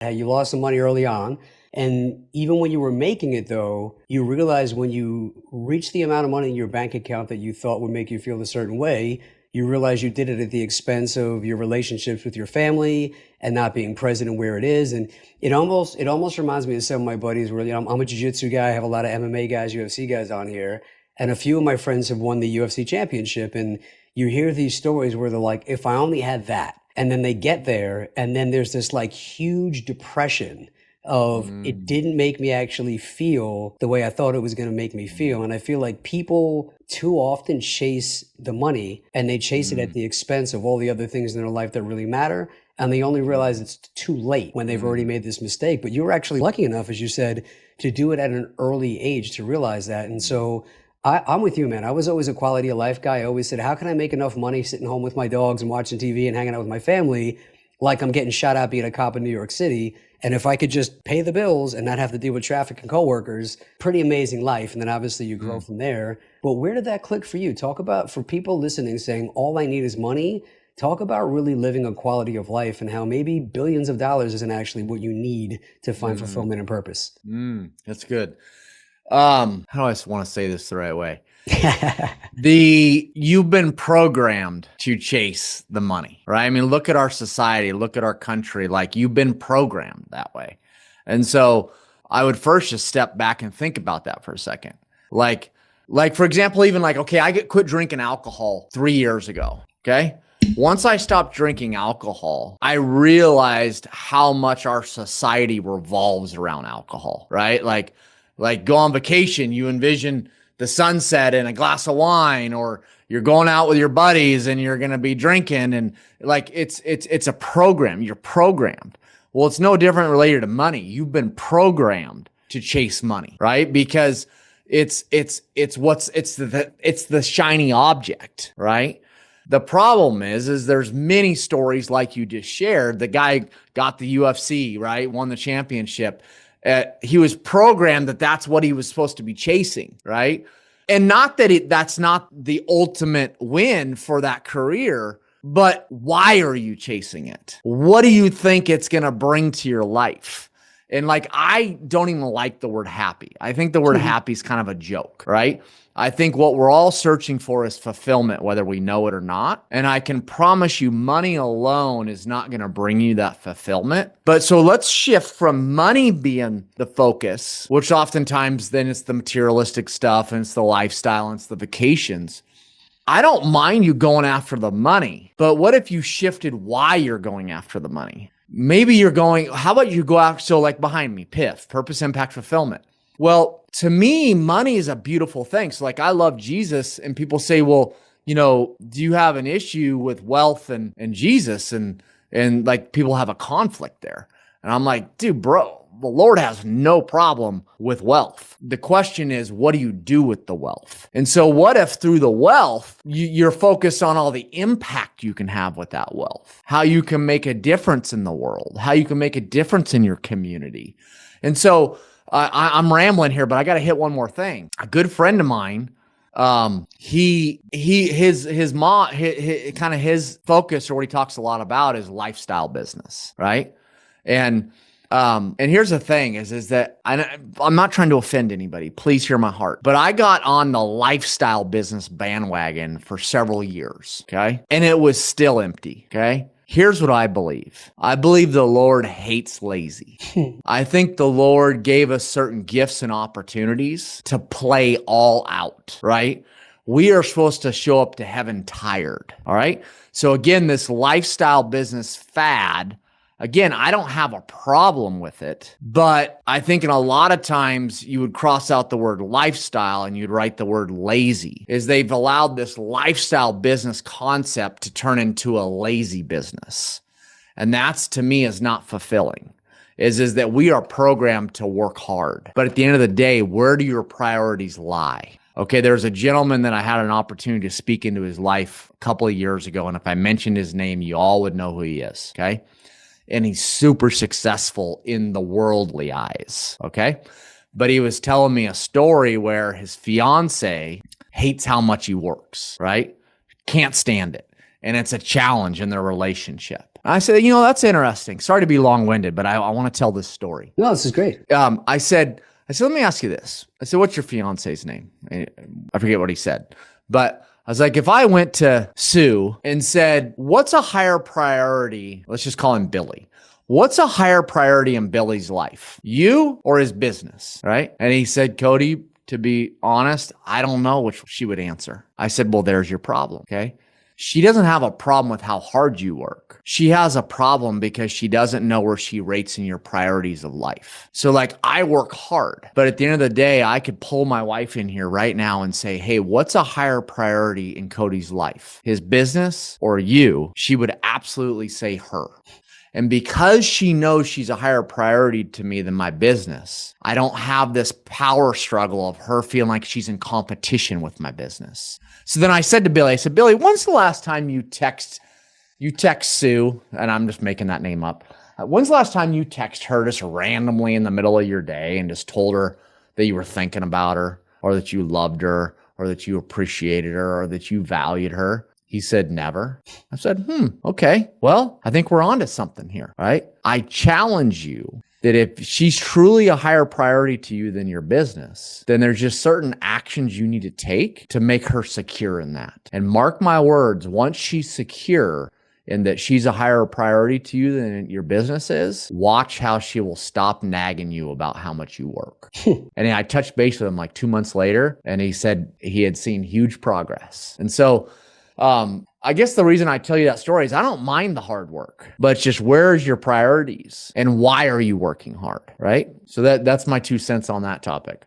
You lost some money early on. And even when you were making it, though, you realized when you reached the amount of money in your bank account that you thought would make you feel a certain way, you realize you did it at the expense of your relationships with your family and not being present in where it is. And it almost reminds me of some of my buddies where, I'm a jiu-jitsu guy. I have a lot of MMA guys, UFC guys on here. And a few of my friends have won the UFC championship. And you hear these stories where they're like, if I only had that. And then they get there, and then there's this like huge depression of it didn't make me actually feel the way I thought it was going to make me feel. And I feel like people too often chase the money, and they chase it at the expense of all the other things in their life that really matter. And they only realize it's too late when they've already made this mistake. But you were actually lucky enough, as you said, to do it at an early age to realize that. And so I'm with you, man. I was always a quality of life guy. I always said, how can I make enough money sitting home with my dogs and watching TV and hanging out with my family like I'm getting shot at being a cop in New York City? And if I could just pay the bills and not have to deal with traffic and coworkers, pretty amazing life. And then obviously you grow from there. But where did that click for you? Talk about, for people listening saying, all I need is money. Talk about really living a quality of life and how maybe billions of dollars isn't actually what you need to find fulfillment and purpose. That's good. How do I want to say this the right way? You've been programmed to chase the money, right? I mean, look at our society, look at our country, like you've been programmed that way. And so I would first just step back and think about that for a second. Like for example, even like, okay, I quit drinking alcohol 3 years ago. Okay. Once I stopped drinking alcohol, I realized how much our society revolves around alcohol, right? Like go on vacation, you envision the sunset and a glass of wine, or you're going out with your buddies and you're going to be drinking, and like it's a program. You're programmed. Well, it's no different related to money. You've been programmed to chase money, right? Because it's the shiny object, right? The problem is there's many stories like you just shared. The guy got the UFC, right? Won the championship. He was programmed that that's what he was supposed to be chasing, right? And not that that's not the ultimate win for that career, but why are you chasing it? What do you think it's going to bring to your life? And like, I don't even like the word happy. I think the word happy is kind of a joke, right? I think what we're all searching for is fulfillment, whether we know it or not. And I can promise you money alone is not going to bring you that fulfillment. But so let's shift from money being the focus, which oftentimes then it's the materialistic stuff and it's the lifestyle and it's the vacations. I don't mind you going after the money, but what if you shifted why you're going after the money? Maybe you're going, how about you go after, so like behind me, PIF, purpose, impact, fulfillment. Well, to me, money is a beautiful thing. So like, I love Jesus, and people say, well, do you have an issue with wealth and Jesus? And like, people have a conflict there. And I'm like, dude, bro, the Lord has no problem with wealth. The question is, what do you do with the wealth? And so what if through the wealth, you're focused on all the impact you can have with that wealth, how you can make a difference in the world, how you can make a difference in your community. And so I'm rambling here, but I got to hit one more thing. A good friend of mine, his mom, kind of his focus, or what he talks a lot about, is lifestyle business, right? And here's the thing is that I'm not trying to offend anybody. Please hear my heart. But I got on the lifestyle business bandwagon for several years. Okay. And it was still empty. Okay. Here's what I believe. I believe the Lord hates lazy. I think the Lord gave us certain gifts and opportunities to play all out, right? We are supposed to show up to heaven tired. All right. So again, this lifestyle business fad, again, I don't have a problem with it, but I think in a lot of times you would cross out the word lifestyle and you'd write the word lazy, is they've allowed this lifestyle business concept to turn into a lazy business. And that's, to me, is not fulfilling, is that we are programmed to work hard. But at the end of the day, where do your priorities lie? Okay, there's a gentleman that I had an opportunity to speak into his life a couple of years ago. And if I mentioned his name, you all would know who he is, okay? And he's super successful in the worldly eyes, okay? But he was telling me a story where his fiance hates how much he works, right? Can't stand it. And it's a challenge in their relationship. I said, that's interesting. Sorry to be long-winded, but I want to tell this story. No, this is great. I said, let me ask you this. I said, what's your fiance's name? I forget what he said, but I was like, if I went to Sue and said, what's a higher priority? Let's just call him Billy. What's a higher priority in Billy's life? You or his business, right? And he said, Cody, to be honest, I don't know which she would answer. I said, well, there's your problem, okay? She doesn't have a problem with how hard you work. She has a problem because she doesn't know where she rates in your priorities of life. So like, I work hard, but at the end of the day, I could pull my wife in here right now and say, hey, what's a higher priority in Cody's life? His business or you? She would absolutely say her. And because she knows she's a higher priority to me than my business, I don't have this power struggle of her feeling like she's in competition with my business. So then I said to Billy, Billy, when's the last time you text Sue? And I'm just making that name up. When's the last time you text her just randomly in the middle of your day and just told her that you were thinking about her or that you loved her or that you appreciated her or that you valued her? He said, never. I said, okay. Well, I think we're onto something here, right? I challenge you that if she's truly a higher priority to you than your business, then there's just certain actions you need to take to make her secure in that. And mark my words, once she's secure in that she's a higher priority to you than your business is, watch how she will stop nagging you about how much you work. And I touched base with him like 2 months later, and he said he had seen huge progress. And so, I guess the reason I tell you that story is I don't mind the hard work, but it's just where's your priorities and why are you working hard, right? So that's my 2 cents on that topic.